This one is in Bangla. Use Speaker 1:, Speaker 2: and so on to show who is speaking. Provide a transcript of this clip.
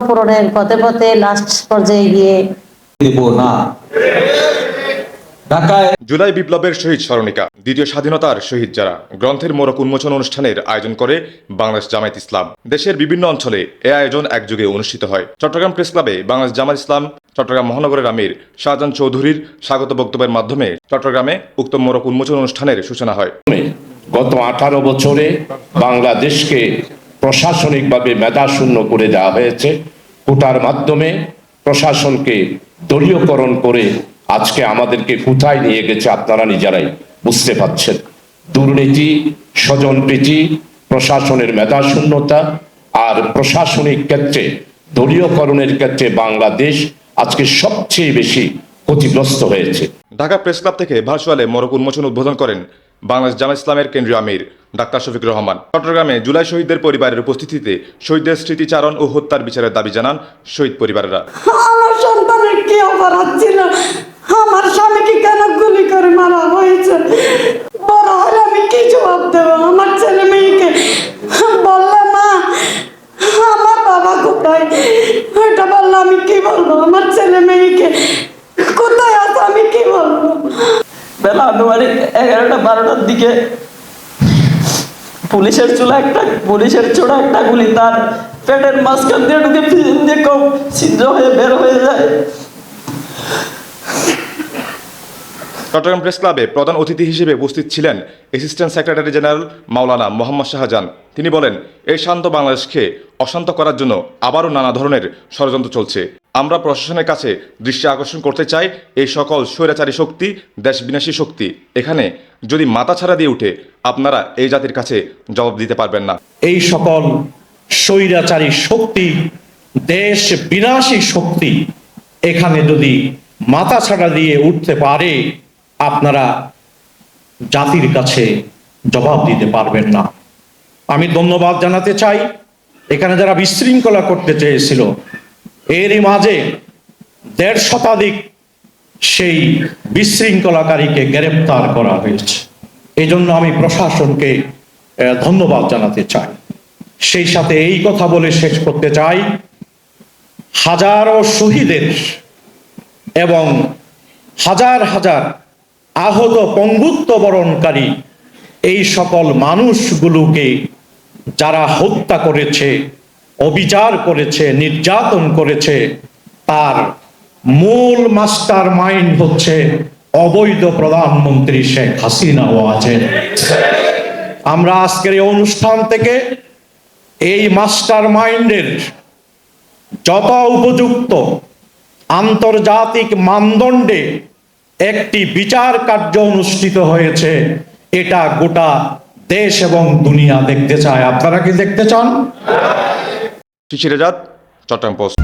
Speaker 1: পূরণের পথে পথে লাস্ট পর্যায়ে গিয়ে
Speaker 2: দেব না। ঢাকায়
Speaker 3: জুলাই বিপ্লবের শহীদ স্মরণিকা দ্বিতীয় স্বাধীনতার শহীদ যারা গ্রন্থের মোড়ক উন্মোচন অনুষ্ঠানের আয়োজন করে বাংলাদেশ জামায়াত ইসলাম। দেশের বিভিন্ন অঞ্চলে এ আয়োজন একযোগে অনুষ্ঠিত হয়। চট্টগ্রাম প্রেস ক্লাবে বাংলাদেশ জামায়াত ইসলাম চট্টগ্রাম মহানগরের আমির শাহজাহান চৌধুরীর স্বাগত বক্তব্যের মাধ্যমে চট্টগ্রামে উক্ত মোড়ক উন্মোচন অনুষ্ঠানের সূচনা হয়।
Speaker 4: গত 18 বছরে বাংলাদেশকে প্রশাসনিকভাবে মেধাশূন্য করে দেওয়া হয়েছে। কোটার মাধ্যমে প্রশাসনকে দলীয়করণ করে আজকে আমাদেরকে কোথায় নিয়ে গেছে আপনারা নিজেরাই বুঝতে পারছেন। দুর্নীতি, স্বজনপ্রীতি, প্রশাসনের মেধাশূন্যতা আর প্রশাসনিক ক্ষেত্রে দলীয়করণের ক্ষেত্রে বাংলাদেশ আজকে সবচেয়ে বেশি ক্ষতিগ্রস্ত হয়েছে।
Speaker 3: ঢাকা প্রেস ক্লাব থেকে ভার্চুয়ালে মোড়ক উন্মোচন উদ্বোধন করেন বাংলাদেশ জামায়াত ইসলামের কেন্দ্রীয় আমির ডাক্তার শফিকুর রহমান। চট্টগ্রামে জুলাই শহীদদের পরিবারের উপস্থিতিতে শহীদদের স্মৃতিচারণ ও হত্যার বিচারের দাবি জানান শহীদ পরিবারেরা।
Speaker 5: আমার সন্তানের কি অপরাধ ছিল? আমার স্বামীকে কেন গুলি করে মারা হয়েছে? বড় হলে আমি কি জবাব দেবো আমার ছেলে মেয়েকে? বললে মা আমার বাবা কোথায়, ওইটা বললে আমি কি বলবো? আমার ছেলে মেয়েকে কোথায় আছে আমি কি বলবো?
Speaker 6: বেলা আনুমানিক 11টা-12টার দিকে পুলিশের ছোড়া একটা গুলি তার পেটের মাঝখান দিয়ে ঢুকে দিয়ে কম ছিদ্র হয়ে বের হয়ে যায়।
Speaker 3: চট্টগ্রাম প্রেস ক্লাবে প্রধান অতিথি হিসেবে উপস্থিত ছিলেন অ্যাসিস্ট্যান্ট সেক্রেটারি জেনারেল মাওলানা মোহাম্মদ শাহজাহান। তিনি বলেন, এই শান্ত বাংলাদেশকে অশান্ত করার জন্য আবারও নানা ধরনের ষড়যন্ত্র চলছে। আমরা প্রশাসনের কাছে দৃষ্টি আকর্ষণ করতে চাই, এই সকল স্বৈরাচারী শক্তি, দেশ বিনাশী শক্তি এখানে যদি মাথাছাড়া দিয়ে উঠে আপনারা এই জাতির কাছে জবাব দিতে পারবেন না।
Speaker 7: এই সকল স্বৈরাচারী শক্তি, দেশ বিনাশী শক্তি এখানে যদি মাথাছাড়া দিয়ে উঠতে পারে আপনারা জাতির কাছে জবাব দিতে পারবেন না। আমি ধন্যবাদ জানাতে চাই এখানে যারা বিশৃঙ্খলা করতে চেয়েছিল, এরই মাঝে 1.5 শতাধিক সেই বিশৃঙ্খলাকারীকে গ্রেপ্তার করা হয়েছে। এই জন্য আমি প্রশাসনকে ধন্যবাদ জানাতে চাই। সেই সাথে এই কথা বলে শেষ করতে চাই, হাজারো শহীদের এবং হাজার হাজার আহত পঙ্গুত্ব বরণকারী এই সকল মানুষগুলোকে যারা হত্যা করেছে, অবিচার করেছে, নির্যাতন করেছে, তার মূল মাস্টার মাইন্ড হচ্ছে অবৈধ প্রধানমন্ত্রী শেখ হাসিনা ও আছেন। আমরা আজকের এই অনুষ্ঠান থেকে এই মাস্টার মাইন্ডের যত উপযুক্ত আন্তর্জাতিক মানদণ্ডে একটি বিচার কার্য অনুষ্ঠিত হয়েছে, এটা গোটা দেশ এবং দুনিয়া দেখতে চায়। আপনারা কি দেখতে চান?
Speaker 3: শিশির আজাদ, চট্টগ্রাম পোস্ট।